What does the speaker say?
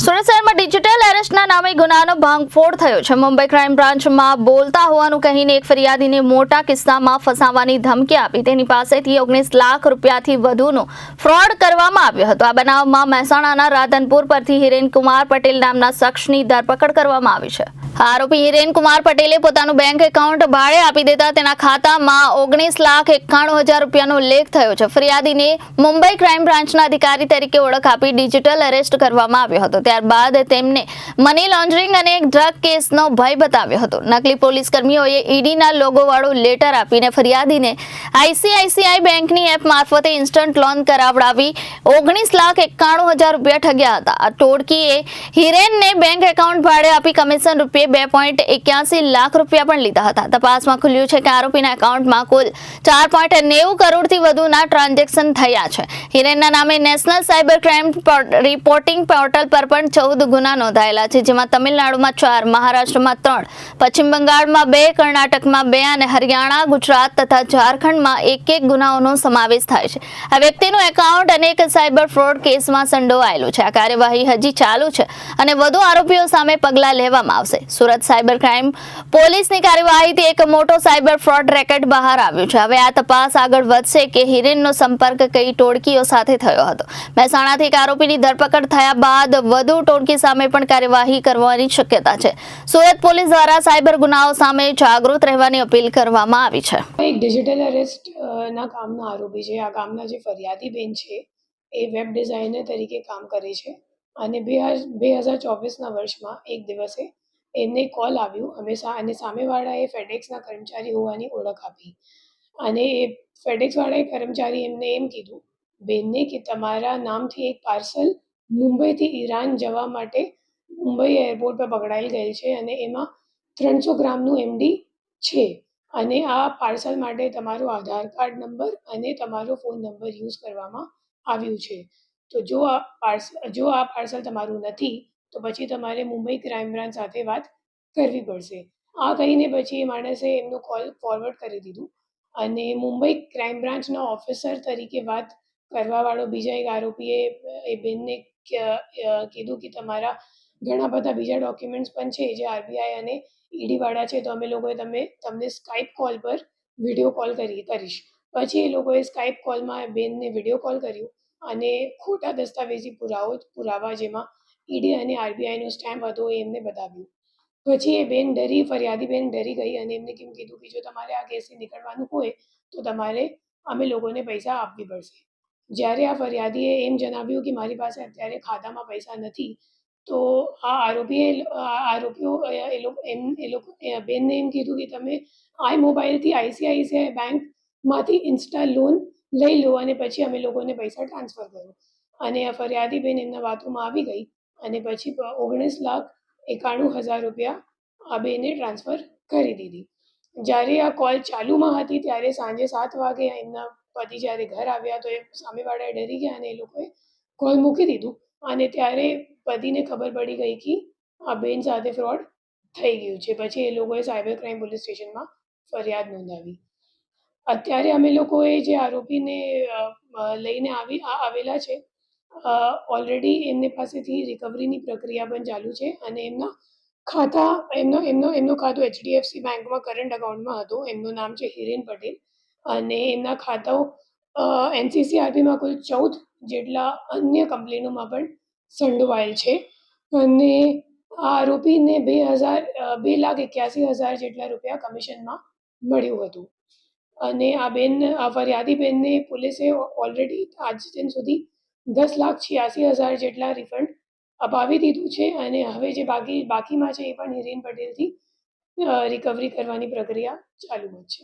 સુરત શહેરમાં ડિજિટલ એરેસ્ટના નામે ગુનાનો ભાંગફોડ થયો છે. મુંબઈ ક્રાઇમ બ્રાન્ચમાં બોલતા હોવાનું કહીને એક ફરિયાદીને મોટા કિસ્સામાં ફસાવવાની ધમકી આપી તેની પાસેથી 19 લાખ રૂપિયાથી વધુનો ફ્રોડ કરવામાં આવ્યો હતો. આ બનાવમાં મહેસાણાના રાધનપુર પરથી હિરેનકુમાર પટેલ નામના શખ્સની ધરપકડ કરવામાં આવી છે. આરોપી હિરેનકુમાર પટેલે પોતાનું બેંક એકાઉન્ટ ભાડે આપી દેતા તેના ખાતામાં 19,91,000 રૂપિયાનો ઉલ્લેખ થયો છે. ફરિયાદીને મુંબઈ ક્રાઇમ બ્રાન્ચના અધિકારી તરીકે ઓળખ આપી ડિજિટલ એરેસ્ટ કરવામાં આવ્યો હતો. ત્યારબાદ તેમને મની લોન્ડરિંગ અને ડ્રગ કેસનો ભય બતાવ્યો હતો. નકલી પોલીસ કર્મીઓએ ઈડીના લોગોવાળું લેટર આપીને ફરિયાદીને આઈસીઆઈસીઆઈ બેંકની એપ મારફતે ઇન્સ્ટન્ટ લોન કરાવડાવી 19,91,000 રૂપિયા ઠગ્યા હતા. આ ટોળકીએ હિરેનને બેંક એકાઉન્ટ ભાડે આપી કમિશન રૂપિયા 2.81 લાખ રૂપિયા પણ લીધા હતા. તપાસમાં ખુલ્યું છે કે આરોપીના એકાઉન્ટમાં કુલ 4.90 કરોડથી વધુના ટ્રાન્ઝેક્શન થયા છે. હિરેનના નામે national cyber crime reporting portal પર પણ 14 ગુના નોંધાયેલા છે, જેમાં તમિલનાડુમાં 4, મહારાષ્ટ્રમાં 3, પશ્ચિમ બંગાળમાં 2, કર્ણાટકમાં 2 અને હરિયાણા, ગુજરાત તથા ઝારખંડમાં 1 ગુનાઓનો સમાવેશ થાય છે. આ વ્યક્તિનું એકાઉન્ટ અનેક સાયબર ફ્રોડ કેસમાં સંડોવાયેલું છે. આ કાર્યવાહી હજી ચાલુ છે અને વધુ આરોપીઓ સામે પગલાં લેવામાં આવશે. સુરત સાયબર ક્રાઇમ પોલીસની કાર્યવાહીથી એક મોટો સાયબર ફ્રોડ રેકેટ બહાર આવ્યું છે. હવે આ તપાસ આગળ વધશે કે હિરેનનો સંપર્ક કઈ ટોળકીઓ સાથે થયો હતો. મહેસાણાથી એક આરોપીની ધરપકડ થયા બાદ વધુ ટોળકી સામે પણ કાર્યવાહી કરવાની શક્યતા છે. સુરત પોલીસ દ્વારા સાયબર ગુનાઓ સામે જાગૃત રહેવાની અપીલ કરવામાં આવી છે. એક ડિજિટલ એરેસ્ટ ના કામનો આરોપી છે. આ કામના જે ફરિયાદી બેન છે એ વેબ ડિઝાઇનર તરીકે કામ કરે છે અને 2024ના વર્ષમાં એક દિવસે એમને કોલ આવ્યું હંમેશા અને સામેવાળાએ ફેડેક્સના કર્મચારી હોવાની ઓળખ આપી અને એ ફેડેક્સવાળાએ કર્મચારી એમને એમ કીધું બેનને કે તમારા નામથી એક પાર્સલ મુંબઈથી ઈરાન જવા માટે મુંબઈ એરપોર્ટ પર પકડાઈ ગયેલ છે અને એમાં 300 ગ્રામનું એમડી છે અને આ પાર્સલ માટે તમારો આધાર કાર્ડ નંબર અને તમારો ફોન નંબર યુઝ કરવામાં આવ્યું છે. તો જો આ પાર્સલ તમારું નથી તો પછી તમારે મુંબઈ ક્રાઇમ બ્રાન્ચ સાથે વાત કરવી પડશે. આ કહીને પછી એ માણસે એમનું કોલ ફોરવર્ડ કરી દીધું અને મુંબઈ ક્રાઇમ બ્રાન્ચના ઓફિસર તરીકે વાત કરવાવાળો બીજા એક આરોપીએ એ બેનને કીધું કે તમારા ઘણા બધા બીજા ડોક્યુમેન્ટ્સ પણ છે જે આરબીઆઈ અને ઈડીવાળા છે, તો અમે લોકોએ તમને સ્કાઈપ કોલ પર વિડીયો કોલ કરીશ. પછી એ લોકોએ સ્કાઈપ કોલમાં બેનને વિડીયો કોલ કર્યું અને ખોટા દસ્તાવેજી પુરાવા જેમાં ઈડી અને આરબીઆઈનો સ્ટેમ્પ હતો એ એમને બતાવ્યું. પછી એ ફરિયાદી બેન ડરી ગઈ અને એમને કેમ કીધું કે જો તમારે આ કેસથી નીકળવાનું હોય તો તમારે અમે લોકોને પૈસા આપવી પડશે. જ્યારે આ ફરિયાદીએ એમ જણાવ્યું કે મારી પાસે અત્યારે ખાતામાં પૈસા નથી, તો આ આરોપીઓ બેનને એમ કીધું કે તમે મોબાઈલથી આઈસીઆઈસીઆઈ બેંકમાંથી ઇન્સ્ટા લોન લઈ લો અને પછી અમે લોકોને પૈસા ટ્રાન્સફર કરો. અને આ ફરિયાદી બેન એમના વાતોમાં આવી ગઈ અને પછી 19,91,000 રૂપિયા આ બેને ટ્રાન્સફર કરી દીધી. જ્યારે આ કોલ ચાલુમાં હતી ત્યારે સાંજે 7 વાગે એમના પતિ જ્યારે ઘર આવ્યા તો એ સામેવાળાએ ડરી ગયા અને એ લોકોએ કોલ મૂકી દીધું અને ત્યારે પતિને ખબર પડી ગઈ કે આ બેન સાથે ફ્રોડ થઈ ગયું છે. પછી એ લોકોએ સાયબર ક્રાઇમ પોલીસ સ્ટેશનમાં ફરિયાદ નોંધાવી. અત્યારે અમે લોકોએ જે આરોપીને લઈને આવેલા છે ઓલરેડી એમની પાસેથી રિકવરીની પ્રક્રિયા પણ ચાલુ છે અને એમનું ખાતું HDFC બેંકમાં કરંટ અકાઉન્ટમાં હતું. એમનું નામ છે હિરેન પટેલ અને એમના ખાતાઓ NCCRBમાં કુલ 14 જેટલા અન્ય કંપનીઓમાં પણ સંડોવાયેલ છે અને આ આરોપીને 2,81,000 જેટલા રૂપિયા કમિશનમાં મળ્યું હતું અને આ ફરિયાદી બેનને પોલીસે ઓલરેડી આજ દિન સુધી 10,86,000 જેટલા રિફંડ અપાવી દીધું છે અને હવે જે બાકીમાં છે એ પણ હિરેન પટેલથી રિકવરી કરવાની પ્રક્રિયા ચાલુમાં છે.